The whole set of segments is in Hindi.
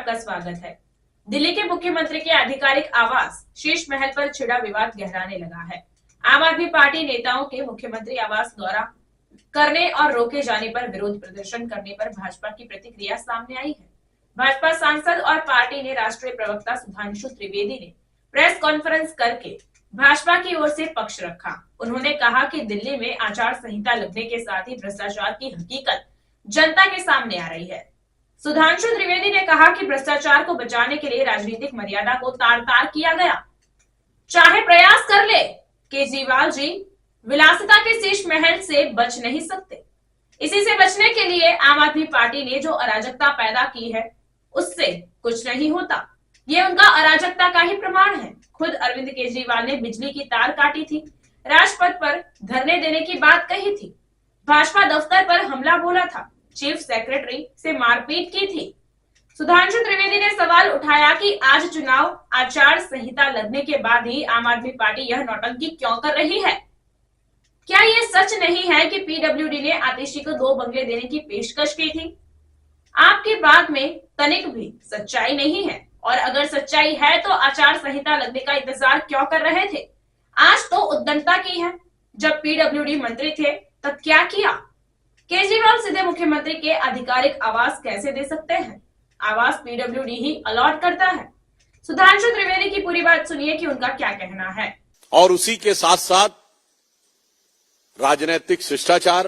आपका स्वागत है। दिल्ली के मुख्यमंत्री के आधिकारिक आवास शीश महल पर छिड़ा विवाद गहराने लगा है। आम आदमी पार्टी नेताओं के मुख्यमंत्री आवास दौरा करने और रोके जाने पर विरोध प्रदर्शन करने पर भाजपा की प्रतिक्रिया सामने आई है। भाजपा सांसद और पार्टी ने राष्ट्रीय प्रवक्ता सुधांशु त्रिवेदी ने प्रेस कॉन्फ्रेंस करके भाजपा की ओर से पक्ष रखा। उन्होंने कहा कि दिल्ली में आचार संहिता लगने के साथ ही भ्रष्टाचार की हकीकत जनता के सामने आ रही है। सुधांशु त्रिवेदी ने कहा कि भ्रष्टाचार को बचाने के लिए राजनीतिक मर्यादा को तार तार किया गया। चाहे प्रयास कर ले, केजरीवाल जी विलासिता के शीश महल से बच नहीं सकते। इसी से बचने के लिए आम आदमी पार्टी ने जो अराजकता पैदा की है उससे कुछ नहीं होता। ये उनका अराजकता का ही प्रमाण है। खुद अरविंद केजरीवाल ने बिजली की तार काटी थी, राजपथ पर धरने देने की बात कही थी, भाजपा दफ्तर पर हमला बोला था, चीफ सेक्रेटरी से मारपीट की थी। सुधांशु त्रिवेदी ने सवाल उठाया कि आज चुनाव आचार संहिता लगने के बाद ही आम आदमी पार्टी यह नौटंकी क्यों कर रही है। क्या ये सच नहीं है कि पीडब्ल्यूडी ने आतिशी को 2 बंगले देने की पेशकश की थी। आपकी बात में तनिक भी सच्चाई नहीं है, और अगर सच्चाई है तो आचार संहिता लगने का इंतजार क्यों कर रहे थे। आज तो उद्दंडता की है। जब पीडब्ल्यूडी मंत्री थे तब क्या किया। केजरीवाल सीधे मुख्यमंत्री के आधिकारिक आवास कैसे दे सकते हैं। आवास पीडब्ल्यूडी ही अलॉट करता है। सुधांशु त्रिवेदी की पूरी बात सुनिए कि उनका क्या कहना है। और उसी के साथ साथ राजनीतिक शिष्टाचार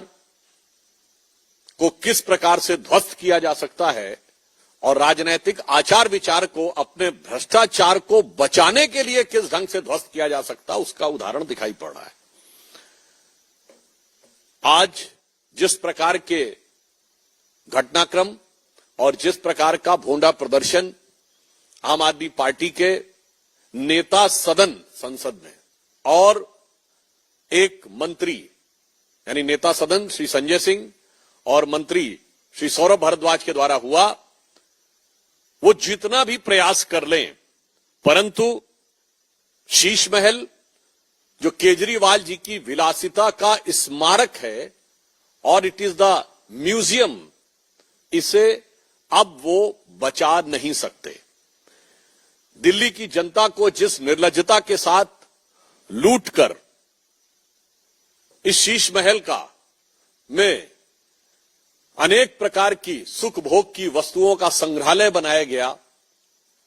को किस प्रकार से ध्वस्त किया जा सकता है और राजनीतिक आचार विचार को अपने भ्रष्टाचार को बचाने के लिए किस ढंग से ध्वस्त किया जा सकता है, उसका उदाहरण दिखाई पड़ रहा है। आज जिस प्रकार के घटनाक्रम और जिस प्रकार का भोंडा प्रदर्शन आम आदमी पार्टी के नेता सदन संसद में और एक मंत्री यानी नेता सदन श्री संजय सिंह और मंत्री श्री सौरभ भारद्वाज के द्वारा हुआ, वो जितना भी प्रयास कर लें, परंतु शीश महल जो केजरीवाल जी की विलासिता का स्मारक है और इट इज द म्यूजियम, इसे अब वो बचा नहीं सकते। दिल्ली की जनता को जिस निर्लज्जता के साथ लूटकर इस शीश महल का में अनेक प्रकार की सुख भोग की वस्तुओं का संग्रहालय बनाया गया,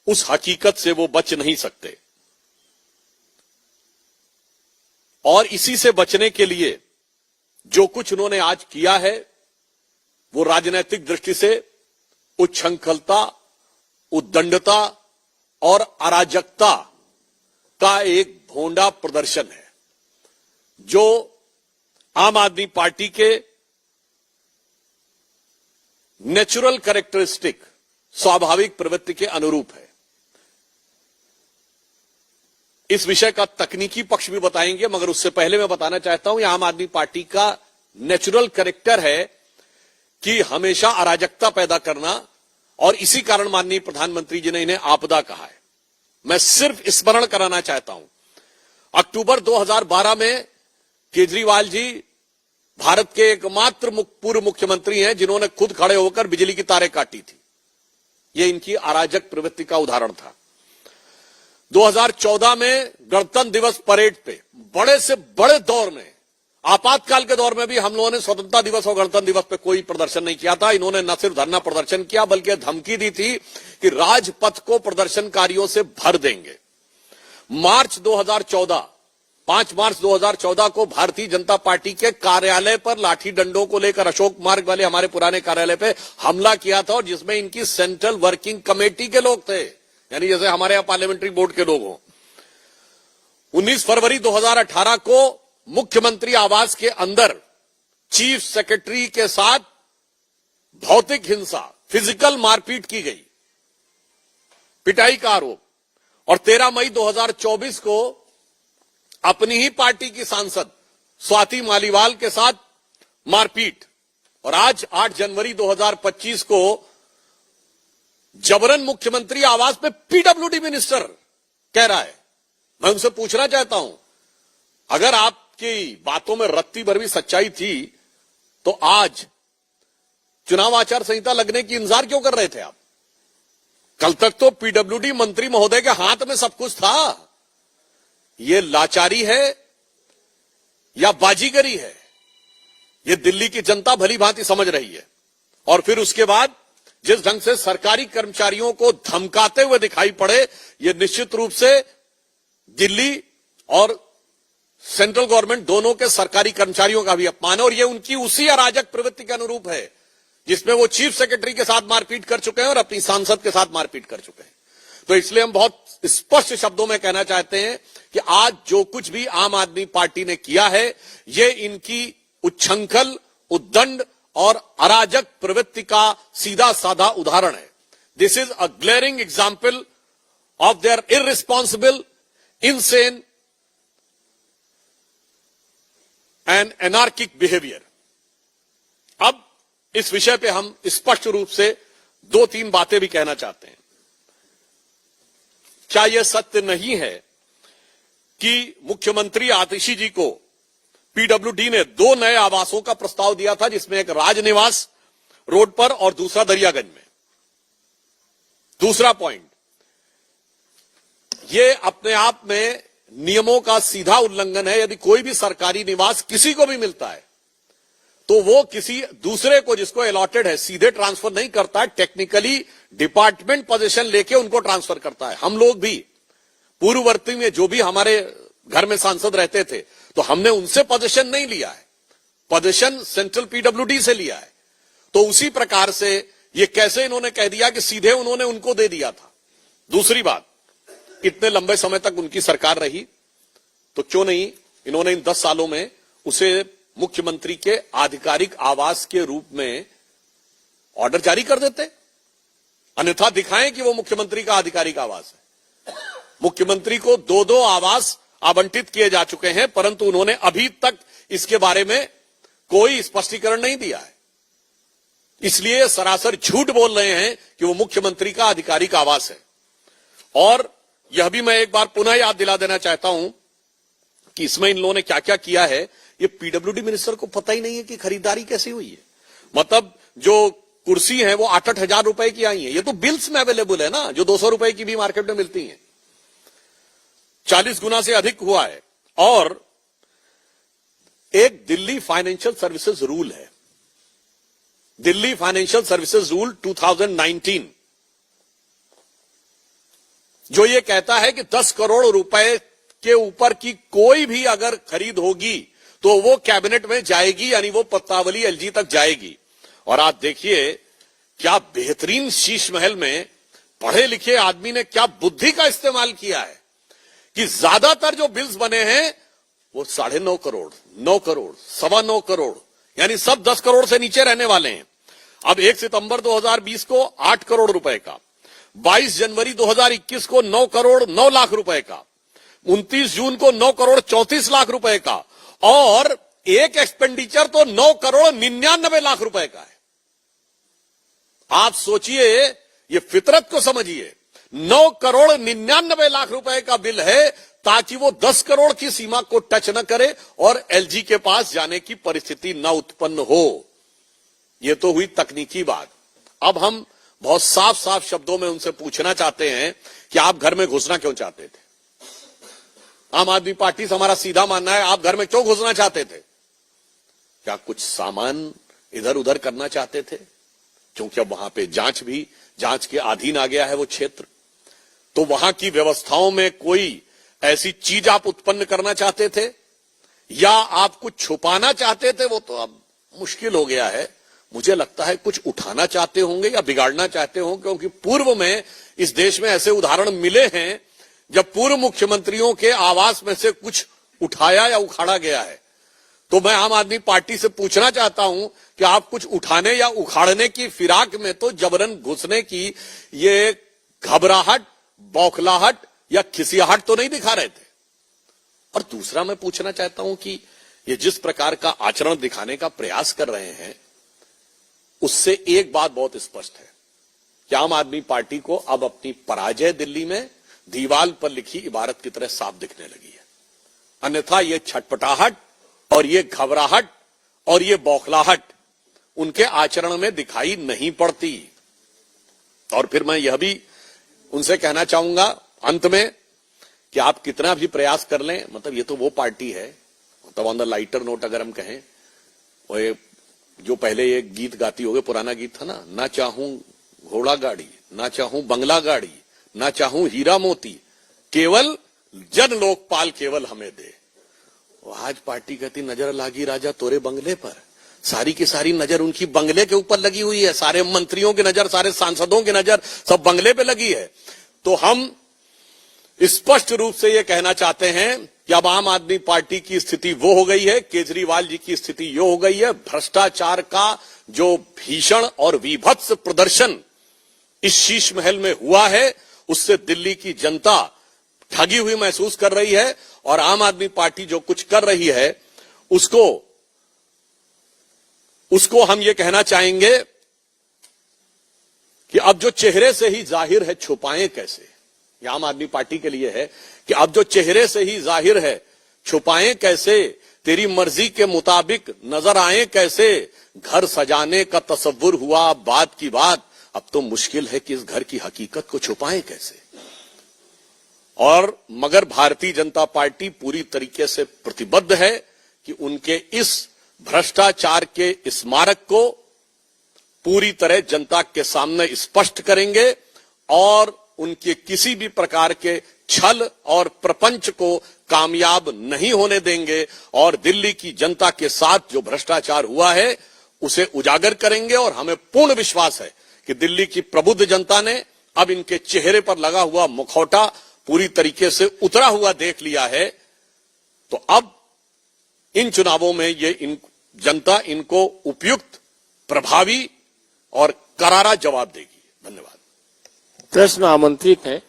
उस हकीकत से वो बच नहीं सकते। और इसी से बचने के लिए जो कुछ उन्होंने आज किया है वो राजनीतिक दृष्टि से उच्छृंखलता, उद्दंडता और अराजकता का एक भोंडा प्रदर्शन है, जो आम आदमी पार्टी के नेचुरल कैरेक्टरिस्टिक, स्वाभाविक प्रवृत्ति के अनुरूप है। इस विषय का तकनीकी पक्ष भी बताएंगे, मगर उससे पहले मैं बताना चाहता हूं, यह आम आदमी पार्टी का नेचुरल कैरेक्टर है कि हमेशा अराजकता पैदा करना, और इसी कारण माननीय प्रधानमंत्री जी ने इन्हें आपदा कहा है। मैं सिर्फ स्मरण कराना चाहता हूं, अक्टूबर 2012 में केजरीवाल जी भारत के एकमात्र पूर्व मुख्यमंत्री हैं जिन्होंने खुद खड़े होकर बिजली की तारें काटी थी। यह इनकी अराजक प्रवृत्ति का उदाहरण था। 2014 में गणतंत्र दिवस परेड पे बड़े से बड़े दौर में, आपातकाल के दौर में भी हम लोगों ने स्वतंत्रता दिवस और गणतंत्र दिवस पे कोई प्रदर्शन नहीं किया था। इन्होंने न सिर्फ धरना प्रदर्शन किया बल्कि धमकी दी थी कि राजपथ को प्रदर्शनकारियों से भर देंगे। 5 मार्च 2014 को भारतीय जनता पार्टी के कार्यालय पर लाठी डंडों को लेकर अशोक मार्ग वाले हमारे पुराने कार्यालय पे हमला किया था, और जिसमें इनकी सेंट्रल वर्किंग कमेटी के लोग थे, यानी जैसे हमारे यहां पार्लियामेंट्री बोर्ड के लोग हों। 19 फरवरी 2018 को मुख्यमंत्री आवास के अंदर चीफ सेक्रेटरी के साथ भौतिक हिंसा, फिजिकल मारपीट की गई, पिटाई का आरोप। और 13 मई 2024 को अपनी ही पार्टी की सांसद स्वाति मालीवाल के साथ मारपीट। और आज 8 जनवरी 2025 को जबरन मुख्यमंत्री आवास पे पीडब्ल्यूडी मिनिस्टर कह रहा है। मैं उनसे पूछना चाहता हूं, अगर आपकी बातों में रत्ती भर भी सच्चाई थी तो आज चुनाव आचार संहिता लगने की इंतजार क्यों कर रहे थे आप? कल तक तो पीडब्ल्यूडी मंत्री महोदय के हाथ में सब कुछ था। ये लाचारी है या बाजीगरी है, ये दिल्ली की जनता भली भांति समझ रही है। और फिर उसके बाद जिस ढंग से सरकारी कर्मचारियों को धमकाते हुए दिखाई पड़े, ये निश्चित रूप से दिल्ली और सेंट्रल गवर्नमेंट दोनों के सरकारी कर्मचारियों का भी अपमान है। और ये उनकी उसी अराजक प्रवृत्ति के अनुरूप है जिसमें वो चीफ सेक्रेटरी के साथ मारपीट कर चुके हैं और अपनी सांसद के साथ मारपीट कर चुके हैं। तो इसलिए हम बहुत स्पष्ट शब्दों में कहना चाहते हैं कि आज जो कुछ भी आम आदमी पार्टी ने किया है, ये इनकी उच्छृंखल, उद्दंड और अराजक प्रवृत्ति का सीधा साधा उदाहरण है। This is a glaring example of their irresponsible, insane and anarchic behaviour. अब इस विषय पे हम स्पष्ट रूप से 2-3 बातें भी कहना चाहते हैं। क्या यह सत्य नहीं है कि मुख्यमंत्री आतिशी जी को पीडब्ल्यूडी ने 2 नए आवासों का प्रस्ताव दिया था, जिसमें एक राजनिवास रोड पर और दूसरा दरियागंज में। दूसरा पॉइंट, ये अपने आप में नियमों का सीधा उल्लंघन है। यदि कोई भी सरकारी निवास किसी को भी मिलता है तो वो किसी दूसरे को जिसको अलॉटेड है सीधे ट्रांसफर नहीं करता है, टेक्निकली डिपार्टमेंट पोजीशन लेके उनको ट्रांसफर करता है। हम लोग भी पूर्ववर्ती में जो भी हमारे घर में सांसद रहते थे, तो हमने उनसे पोजीशन नहीं लिया है, पोजीशन सेंट्रल पीडब्ल्यूडी से लिया है। तो उसी प्रकार से ये कैसे इन्होंने कह दिया कि सीधे उन्होंने उनको दे दिया था। दूसरी बात, इतने लंबे समय तक उनकी सरकार रही, तो क्यों नहीं इन्होंने इन 10 सालों में उसे मुख्यमंत्री के आधिकारिक आवास के रूप में ऑर्डर जारी कर देते, अन्यथा दिखाएं कि वो मुख्यमंत्री का आधिकारिक आवास है। मुख्यमंत्री को 2-2 आवास आवंटित किए जा चुके हैं, परंतु उन्होंने अभी तक इसके बारे में कोई स्पष्टीकरण नहीं दिया है। इसलिए सरासर झूठ बोल रहे हैं कि वो मुख्यमंत्री का आधिकारिक आवास है। और यह भी मैं एक बार पुनः याद दिला देना चाहता हूं कि इसमें इन लोगों ने क्या क्या किया है, ये पीडब्ल्यूडी मिनिस्टर को पता ही नहीं है कि खरीदारी कैसे हुई है। मतलब जो कुर्सी है वो 8-8 हजार रुपए की आई है, ये तो बिल्स में अवेलेबल है ना, जो 200 रुपए की भी मार्केट में मिलती हैं। 40 गुना से अधिक हुआ है। और एक दिल्ली फाइनेंशियल सर्विसेज रूल है, दिल्ली फाइनेंशियल सर्विसेज रूल 2019, जो ये कहता है कि 10 करोड़ रुपए के ऊपर की कोई भी अगर खरीद होगी तो वो कैबिनेट में जाएगी, यानी वो पत्तावली एलजी तक जाएगी। और आप देखिए क्या बेहतरीन शीश महल में पढ़े लिखे आदमी ने क्या बुद्धि का इस्तेमाल किया है कि ज्यादातर जो बिल्स बने हैं वो 9.5 करोड़, 9 करोड़, 9.25 करोड़, यानी सब 10 करोड़ से नीचे रहने वाले हैं। अब 1 सितंबर 2020 को 8 करोड़ रुपए का, 22 जनवरी 2021 को 9 करोड़ 9 लाख रुपए का, 29 जून को 9 करोड़ 34 लाख रुपए का, और एक एक्सपेंडिचर तो 9 करोड़ 99 लाख रुपए का है। आप सोचिए, ये फितरत को समझिए, 9 करोड़ 99 लाख रुपए का बिल है ताकि वो 10 करोड़ की सीमा को टच न करे और एलजी के पास जाने की परिस्थिति न उत्पन्न हो। ये तो हुई तकनीकी बात। अब हम बहुत साफ साफ शब्दों में उनसे पूछना चाहते हैं कि आप घर में घुसना क्यों चाहते थे? आम आदमी पार्टी से हमारा सीधा मानना है, आप घर में क्यों घुसना चाहते थे? क्या कुछ सामान इधर उधर करना चाहते थे? क्योंकि अब वहां पे जांच के अधीन आ गया है वो क्षेत्र, तो वहां की व्यवस्थाओं में कोई ऐसी चीज आप उत्पन्न करना चाहते थे, या आप कुछ छुपाना चाहते थे? वो तो अब मुश्किल हो गया है। मुझे लगता है कुछ उठाना चाहते होंगे या बिगाड़ना चाहते होंगे, क्योंकि पूर्व में इस देश में ऐसे उदाहरण मिले हैं जब पूर्व मुख्यमंत्रियों के आवास में से कुछ उठाया या उखाड़ा गया है। तो मैं आम आदमी पार्टी से पूछना चाहता हूं कि आप कुछ उठाने या उखाड़ने की फिराक में तो जबरन घुसने की ये घबराहट, बौखलाहट या खिसियाहट तो नहीं दिखा रहे थे। और दूसरा मैं पूछना चाहता हूं कि ये जिस प्रकार का आचरण दिखाने का प्रयास कर रहे हैं, उससे एक बात बहुत स्पष्ट है कि आम आदमी पार्टी को अब अपनी पराजय दिल्ली में दीवाल पर लिखी इबारत की तरह साफ दिखने लगी है। अन्यथा ये छटपटाहट और ये घबराहट और ये बौखलाहट उनके आचरण में दिखाई नहीं पड़ती। और फिर मैं यह भी उनसे कहना चाहूंगा अंत में कि आप कितना भी प्रयास कर लें, मतलब ये तो वो पार्टी है, मतलब ऑन द लाइटर नोट अगर हम कहें, वो जो पहले ये गीत गाती होगे, पुराना गीत था ना चाहूं घोड़ा गाड़ी, ना चाहूं बंगला गाड़ी, ना चाहूं हीरा मोती, केवल जन लोकपाल केवल हमें दे। आज पार्टी कहती नजर लागी राजा तोरे बंगले पर, सारी की सारी नजर उनकी बंगले के ऊपर लगी हुई है, सारे मंत्रियों की नजर, सारे सांसदों की नजर सब बंगले पे लगी है। तो हम स्पष्ट रूप से यह कहना चाहते हैं कि अब आम आदमी पार्टी की स्थिति वो हो गई है, केजरीवाल जी की स्थिति यो हो गई है, भ्रष्टाचार का जो भीषण और विभत्स प्रदर्शन इस शीश महल में हुआ है, उससे दिल्ली की जनता ठगी हुई महसूस कर रही है, और आम आदमी पार्टी जो कुछ कर रही है उसको हम ये कहना चाहेंगे कि अब जो चेहरे से ही जाहिर है छुपाएं कैसे। ये आम आदमी पार्टी के लिए है कि अब जो चेहरे से ही जाहिर है छुपाएं कैसे, तेरी मर्जी के मुताबिक नजर आए कैसे, घर सजाने का तसव्वुर हुआ बात की बात, अब तो मुश्किल है कि इस घर की हकीकत को छुपाएं कैसे। और मगर भारतीय जनता पार्टी पूरी तरीके से प्रतिबद्ध है कि उनके इस भ्रष्टाचार के स्मारक को पूरी तरह जनता के सामने स्पष्ट करेंगे और उनके किसी भी प्रकार के छल और प्रपंच को कामयाब नहीं होने देंगे, और दिल्ली की जनता के साथ जो भ्रष्टाचार हुआ है उसे उजागर करेंगे। और हमें पूर्ण विश्वास है कि दिल्ली की प्रबुद्ध जनता ने अब इनके चेहरे पर लगा हुआ मुखौटा पूरी तरीके से उतरा हुआ देख लिया है। तो अब इन चुनावों में ये जनता इनको उपयुक्त, प्रभावी और करारा जवाब देगी। धन्यवाद। प्रश्न आमंत्रित है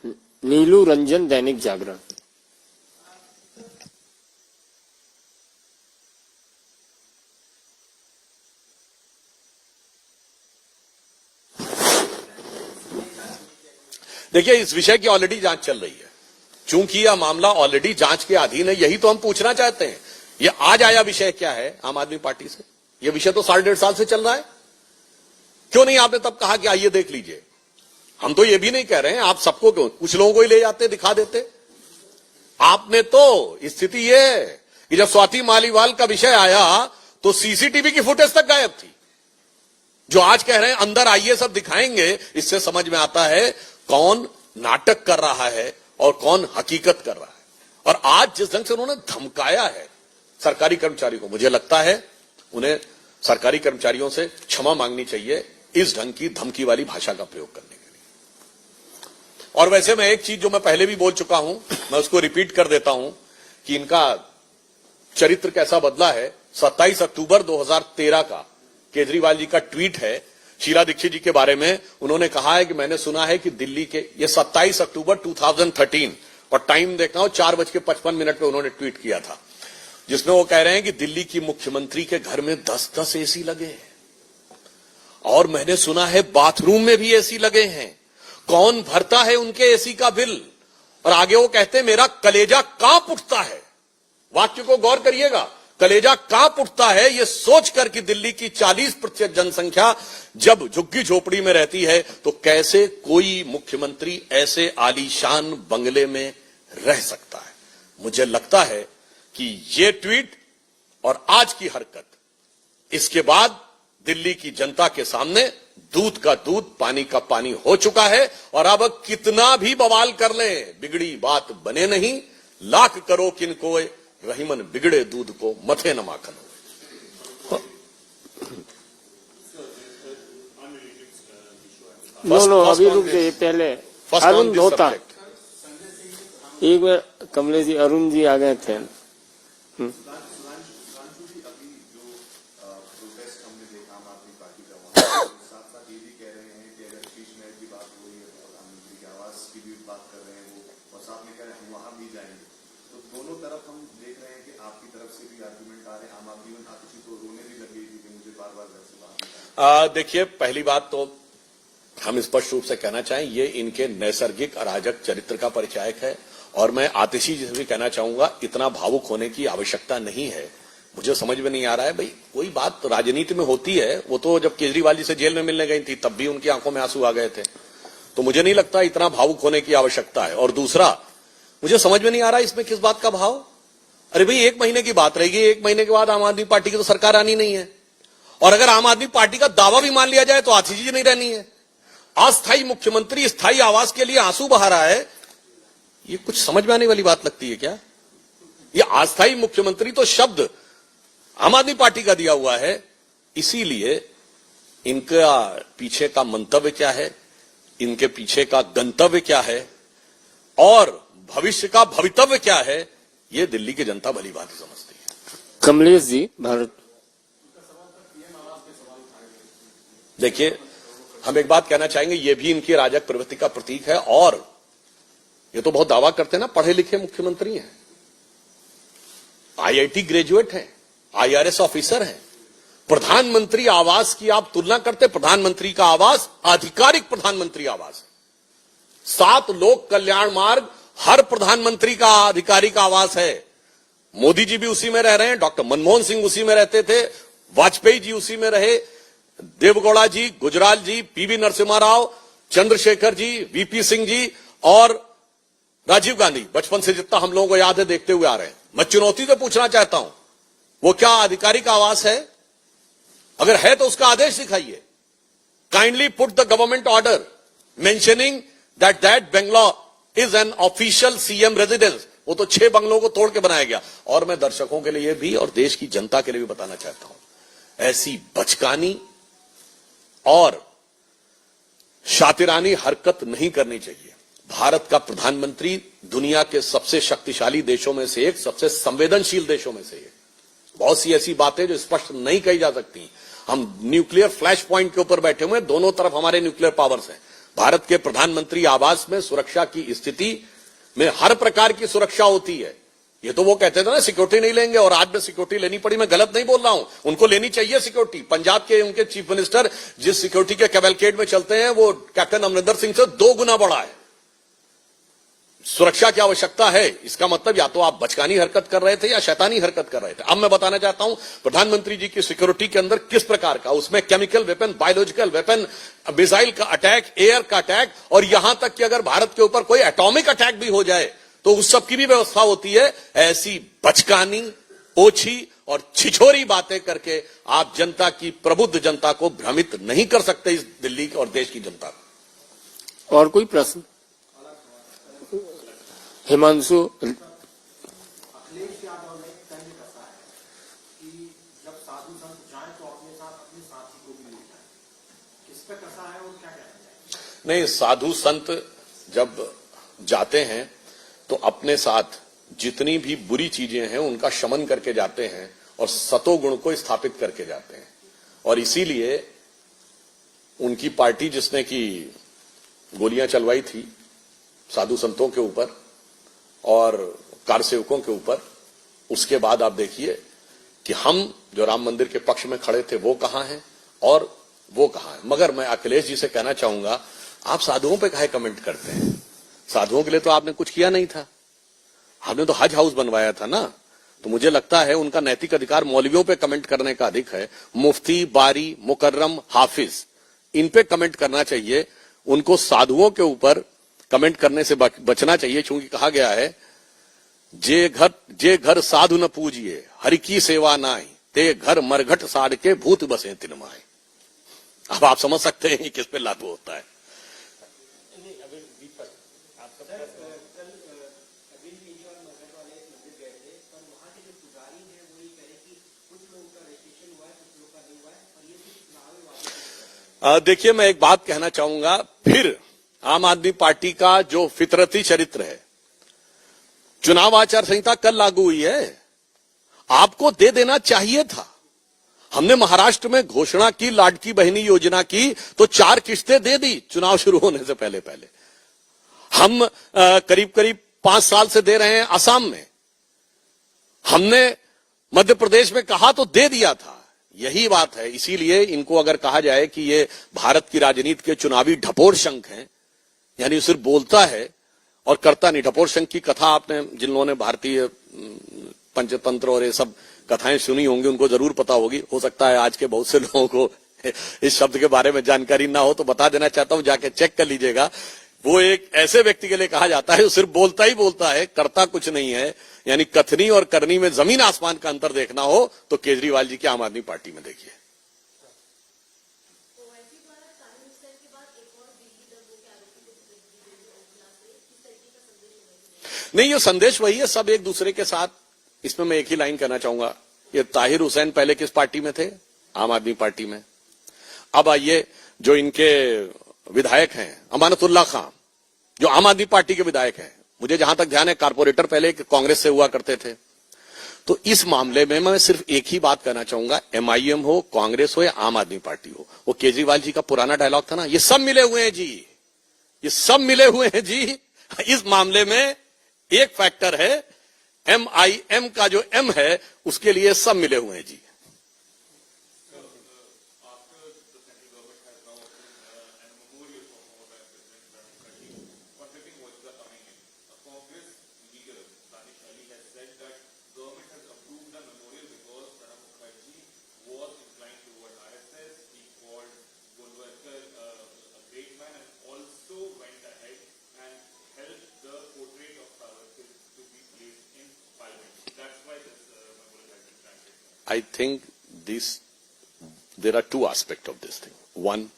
नीलू रंजन, दैनिक जागरण। देखिए, इस विषय की ऑलरेडी जांच चल रही है। चूंकि यह मामला ऑलरेडी जांच के अधीन है, यही तो हम पूछना चाहते हैं। यह आज आया विषय क्या है आम आदमी पार्टी से? यह विषय तो 1.5 साल से चल रहा है। क्यों नहीं आपने तब कहा कि आइए देख लीजिए? हम तो यह भी नहीं कह रहे हैं आप सबको, क्यों कुछ लोगों को ही ले जाते दिखा देते। आपने तो स्थिति यह है कि जब स्वाति मालीवाल का विषय आया तो सीसीटीवी की फुटेज तक गायब थी। जो आज कह रहे हैं अंदर आइए सब दिखाएंगे, इससे समझ में आता है कौन नाटक कर रहा है और कौन हकीकत कर रहा है। और आज जिस ढंग से उन्होंने धमकाया है सरकारी कर्मचारी को, मुझे लगता है उन्हें सरकारी कर्मचारियों से क्षमा मांगनी चाहिए इस ढंग की धमकी वाली भाषा का प्रयोग करने के लिए। और वैसे मैं एक चीज जो मैं पहले भी बोल चुका हूं, मैं उसको रिपीट कर देता हूं कि इनका चरित्र कैसा बदला है। 27 अक्टूबर 2013 का केजरीवाल जी का ट्वीट है शीला दीक्षित जी के बारे में। उन्होंने कहा है कि मैंने सुना है कि दिल्ली के, ये 27 अक्टूबर 2013 और टाइम देखना हो 4:55 पे उन्होंने ट्वीट किया था, जिसमें वो कह रहे हैं कि दिल्ली की मुख्यमंत्री के घर में 10-10 एसी लगे हैं और मैंने सुना है बाथरूम में भी एसी लगे हैं। कौन भरता है उनके एसी का बिल? और आगे वो कहते हैं मेरा कलेजा कांप उठता है। वाक्य को गौर करिएगा, कलेजा कांप उठता है ये सोचकर कि दिल्ली की 40% जनसंख्या जब झुग्गी झोपड़ी में रहती है तो कैसे कोई मुख्यमंत्री ऐसे आलीशान बंगले में रह सकता है। मुझे लगता है कि ये ट्वीट और आज की हरकत, इसके बाद दिल्ली की जनता के सामने दूध का दूध, पानी का पानी हो चुका है। और अब कितना भी बवाल कर ले बिगड़ी बात बने नहीं। लाख करो किनको रहीमन बिगड़े दूध को मथे न माखन हो। नो अभी रुक जाइए, पहले अरुण धोता। एक बार कमलेश जी, अरुण जी आ गए थे। दोनों तरफ हम देख रहे हैं कि आपकी तरफ से भी आर्गुमेंट आ रहे हैं, आम आदमी आतिशी तो रोने भी लगी थी कि मुझे बार बार घर से बाहर। देखिए, पहली बात तो हम स्पष्ट रूप से कहना चाहें ये इनके नैसर्गिक अराजक चरित्र का परिचायक है। और मैं आतिशी जी से भी कहना चाहूंगा इतना भावुक होने की आवश्यकता नहीं है। मुझे समझ में नहीं आ रहा है भाई, कोई बात राजनीति में होती है। वो तो जब केजरीवाल जी से जेल में मिलने गई थी तब भी उनकी आंखों में आंसू आ गए थे। तो मुझे नहीं लगता इतना भावुक होने की आवश्यकता है। और दूसरा, मुझे समझ में नहीं आ रहा इसमें किस बात का भाव। अरे भाई, 1 महीने की बात रहेगी, 1 महीने के बाद आम आदमी पार्टी की तो सरकार आनी नहीं है, और अगर आम आदमी पार्टी का दावा भी मान लिया जाए तो आती चीज नहीं रहनी है। अस्थायी मुख्यमंत्री स्थायी आवास के लिए आंसू बहा रहा है, ये कुछ समझ में आने वाली बात लगती है क्या? ये अस्थायी मुख्यमंत्री तो शब्द आम आदमी पार्टी का दिया हुआ है, इसीलिए इनका पीछे का मंतव्य क्या है, इनके पीछे का गंतव्य क्या है और भविष्य का भवितव्य क्या है, ये दिल्ली की जनता भली भांति समझती है। कमलेश जी, भारत। देखिए, हम एक बात कहना चाहेंगे, ये भी इनकी राजक प्रवृत्ति का प्रतीक है, और ये तो बहुत दावा करते हैं ना, पढ़े लिखे मुख्यमंत्री हैं, आईआईटी ग्रेजुएट हैं, आईआरएस ऑफिसर हैं। प्रधानमंत्री आवास की आप तुलना करते, प्रधानमंत्री का आवास आधिकारिक प्रधानमंत्री आवास है। 7 लोक कल्याण मार्ग हर प्रधानमंत्री का आधिकारिक आवास है। मोदी जी भी उसी में रह रहे हैं, डॉक्टर मनमोहन सिंह उसी में रहते थे, वाजपेयी जी उसी में रहे, देवगौड़ा जी, गुजराल जी, पीवी नरसिम्हा राव, चंद्रशेखर जी, वीपी सिंह जी और राजीव गांधी, बचपन से जितना हम लोगों को याद है देखते हुए आ रहे हैं। मैं चुनौती से पूछना चाहता हूं, वो क्या आधिकारिक आवास है? अगर है तो उसका आदेश दिखाइए। Kindly put the government order mentioning that Bangalore is an official CM residence. वो तो 6 बंगलों को तोड़ के बनाया गया। और मैं दर्शकों के लिए भी और देश की जनता के लिए भी बताना चाहता हूं, ऐसी बचकानी और शातिरानी हरकत नहीं करनी चाहिए। भारत का प्रधानमंत्री दुनिया के सबसे शक्तिशाली देशों में से एक, सबसे संवेदनशील देशों में से एक। बहुत सी ऐसी बातें जो स्पष्ट नहीं कही जा सकती। हम न्यूक्लियर फ्लैश पॉइंट के ऊपर बैठे हुए हैं, दोनों तरफ हमारे न्यूक्लियर पावर्स हैं। भारत के प्रधानमंत्री आवास में सुरक्षा की स्थिति में हर प्रकार की सुरक्षा होती है। ये तो वो कहते थे ना सिक्योरिटी नहीं लेंगे, और आज में सिक्योरिटी लेनी पड़ी। मैं गलत नहीं बोल रहा हूं, उनको लेनी चाहिए सिक्योरिटी। पंजाब के उनके चीफ मिनिस्टर जिस सिक्योरिटी के कैवलकेड में चलते हैं वो कैप्टन अमरिंदर सिंह से 2 गुना बड़ा है। सुरक्षा की आवश्यकता है, इसका मतलब या तो आप बचकानी हरकत कर रहे थे या शैतानी हरकत कर रहे थे। अब मैं बताना चाहता हूं प्रधानमंत्री जी की सिक्योरिटी के अंदर किस प्रकार का, उसमें chemical weapon, biological weapon, missile का अटैक, एयर का अटैक, और यहां तक कि अगर भारत के ऊपर कोई एटॉमिक अटैक भी हो जाए तो उस सब की भी व्यवस्था होती है। ऐसी बचकानी, ओछी और छिछोरी बातें करके आप जनता की, प्रबुद्ध जनता को भ्रमित नहीं कर सकते, इस दिल्ली और देश की जनता को। और कोई प्रश्न? हिमांशु। अखिलेश यादव ने तंज कसा है कि जब साधु संत जाएं तो अपने साथ अपने साथी को भी ले जाएं। किस पे कसा है और क्या कहना चाहिए? नहीं, साधु संत जब जाते हैं तो अपने साथ जितनी भी बुरी चीजें हैं उनका शमन करके जाते हैं और सतोगुण को स्थापित करके जाते हैं। और इसीलिए उनकी पार्टी जिसने की गोलियां चलवाई थी साधु संतों के ऊपर और कारसेवकों के ऊपर, उसके बाद आप देखिए कि हम जो राम मंदिर के पक्ष में खड़े थे वो कहां हैं और वो कहां हैं। मगर मैं अखिलेश जी से कहना चाहूंगा, आप साधुओं पे काहे कमेंट करते हैं? साधुओं के लिए तो आपने कुछ किया नहीं था, आपने तो हज हाउस बनवाया था ना। तो मुझे लगता है उनका नैतिक अधिकार मौलवियों पे कमेंट करने का अधिक है। मुफ्ती, बारी, मुकर्रम, हाफिज, इन पे कमेंट करना चाहिए। उनको साधुओं के ऊपर कमेंट करने से बचना चाहिए, क्योंकि कहा गया है जे घर साधु न पूजिए हरि की सेवा नाई, ते घर मरघट साड़ के भूत बसे तिनमाए। अब आप समझ सकते हैं किस पे लागू होता है। देखिए, मैं एक बात कहना चाहूंगा, फिर आम आदमी पार्टी का जो फितरती चरित्र है, चुनाव आचार संहिता कल लागू हुई है, आपको दे देना चाहिए था। हमने महाराष्ट्र में घोषणा की लाडकी बहनी योजना की तो 4 किश्तें दे दी चुनाव शुरू होने से पहले पहले। हम करीब करीब 5 साल से दे रहे हैं असम में। हमने मध्य प्रदेश में कहा तो दे दिया था। यही बात है। इसीलिए इनको अगर कहा जाए कि ये भारत की राजनीति के चुनावी ढपोर शंख हैं, यानी सिर्फ बोलता है और करता नहीं। ढपोर शंख की कथा आपने, जिन लोगों ने भारतीय पंचतंत्र और ये सब कथाएं सुनी होंगी उनको जरूर पता होगी। हो सकता है आज के बहुत से लोगों को इस शब्द के बारे में जानकारी ना हो तो बता देना चाहता हूं, जाके चेक कर लीजिएगा। वो एक ऐसे व्यक्ति के लिए कहा जाता है जो सिर्फ बोलता ही बोलता है, करता कुछ नहीं है। यानी कथनी और करनी में जमीन आसमान का अंतर देखना हो तो केजरीवाल जी की आम आदमी पार्टी में देखिए। नहीं, ये संदेश वही है, सब एक दूसरे के साथ। इसमें मैं एक ही लाइन कहना चाहूंगा, ये ताहिर हुसैन पहले किस पार्टी में थे? आम आदमी पार्टी में। अब आइए, जो इनके विधायक हैं अमानतुल्ला खां, जो आम आदमी पार्टी के विधायक हैं, मुझे जहां तक ध्यान है कारपोरेटर पहले कांग्रेस से हुआ करते थे। तो इस मामले में मैं सिर्फ एक ही बात कहना चाहूंगा, एमआईएम हो, कांग्रेस हो या आम आदमी पार्टी हो, वो केजरीवाल जी का पुराना डायलॉग था ना, ये सब मिले हुए हैं जी, ये सब मिले हुए हैं जी। इस मामले में एक फैक्टर है, एमआईएम का जो एम है उसके लिए सब मिले हुए हैं जी। I think there are two aspects of this thing. One,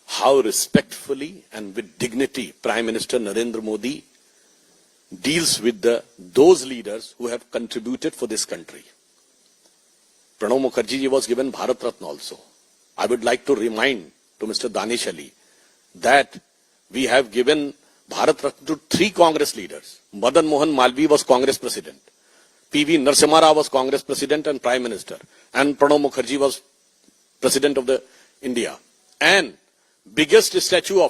how respectfully and with dignity Prime Minister Narendra Modi deals with those leaders who have contributed for this country. Pranab Mukherjee ji was given Bharat Ratna also. I would like to remind to Mr. Danish Ali that we have given Bharat Ratna to 3 Congress leaders. Madan Mohan Malviya was Congress president. P.V. Narasimha Rao was Congress President and Prime Minister, and Pranab Mukherjee was President of the India. And tallest statue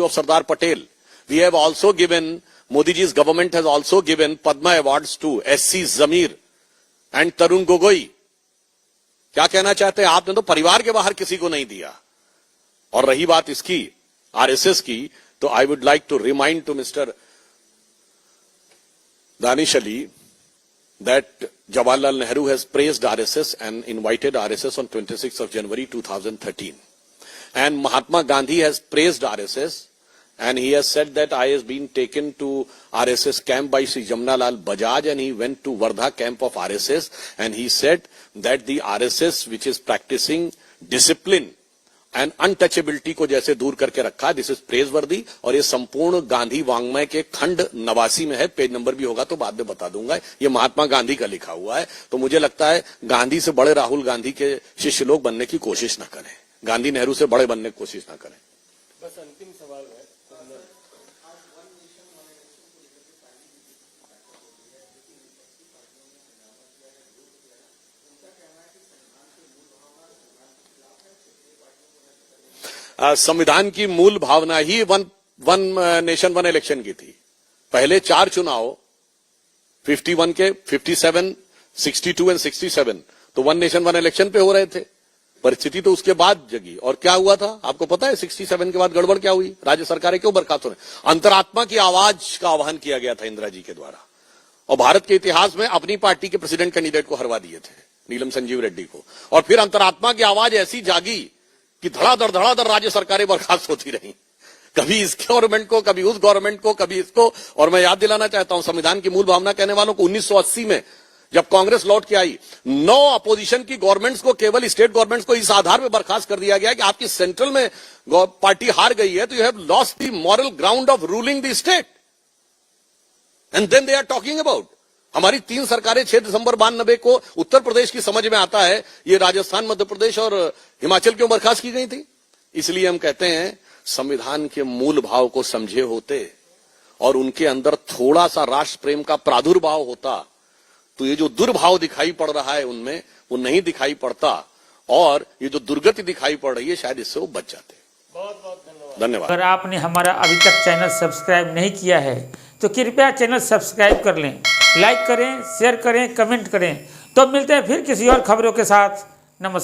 of Sardar Patel. We have also given, Modi ji's government has also given Padma Awards to S.C. Zamir and Tarun Gogoi. क्या कहना चाहते हैं? आपने तो परिवार के बाहर किसी को नहीं दिया। और रही बात इसकी, आरएसएस की, तो I would like to remind to Mr. Danish Ali that Jawaharlal Nehru has praised RSS and invited RSS on 26th of January 2013. And Mahatma Gandhi has praised RSS and he has said that I has been taken to RSS camp by Sri Jamnalal Bajaj and he went to Wardha camp of RSS and he said that the RSS which is practicing discipline and untouchability को जैसे दूर करके रखा, दिस इज प्रेजवर्दी। और ये संपूर्ण गांधी वांग्मय के खंड 89 में है, पेज नंबर भी होगा तो बाद में बता दूंगा। ये महात्मा गांधी का लिखा हुआ है। तो मुझे लगता है गांधी से बड़े राहुल गांधी के शिष्य लोग बनने की कोशिश ना करें, गांधी नेहरू से बड़े बनने की कोशिश ना करें। बस अंतिम सवाल है, संविधान की मूल भावना ही वन नेशन वन इलेक्शन की थी। पहले 4 चुनाव 51 के 57, 62 एंड 67 तो वन नेशन वन इलेक्शन पे हो रहे थे। परिस्थिति तो उसके बाद जगी और क्या हुआ था आपको पता है? 67 के बाद गड़बड़ क्या हुई? राज्य सरकारें क्यों बर्खास्त हो रही? अंतरात्मा की आवाज का आह्वान किया गया था इंदिरा जी के द्वारा और भारत के इतिहास में अपनी पार्टी के प्रेसिडेंट कैंडिडेट को हरवा दिए थे, नीलम संजीव रेड्डी को। और फिर अंतरात्मा की आवाज ऐसी जागी कि धड़ाधड़ राज्य सरकारें बर्खास्त होती रही, कभी इस गवर्नमेंट को, कभी उस गवर्नमेंट को, कभी इसको। और मैं याद दिलाना चाहता हूं संविधान की मूल भावना कहने वालों को 1980 में जब कांग्रेस लौट के आई, 9 अपोजिशन की गवर्नमेंट्स को, केवल स्टेट गवर्नमेंट्स को इस आधार पर बर्खास्त कर दिया गया कि आपकी सेंट्रल में पार्टी हार गई है तो you have lost the moral ground of ruling the state. And then they are talking about हमारी 3 सरकारें 6 दिसंबर 92 को उत्तर प्रदेश की समझ में आता है, ये राजस्थान, मध्य प्रदेश और हिमाचल क्यों बर्खास्त की गई थी? इसलिए हम कहते हैं संविधान के मूल भाव को समझे होते और उनके अंदर थोड़ा सा राष्ट्र प्रेम का प्रादुर्भाव होता तो ये जो दुर्भाव दिखाई पड़ रहा है उनमें वो नहीं दिखाई पड़ता और ये जो दुर्गति दिखाई पड़ रही है शायद इससे वो बच जाते। बहुत बहुत धन्यवाद। अगर आपने हमारा अभी तक चैनल सब्सक्राइब नहीं किया है तो कृपया चैनल सब्सक्राइब कर लें, लाइक करें, शेयर करें, कमेंट करें। तो मिलते हैं फिर किसी और खबरों के साथ। नमस्कार।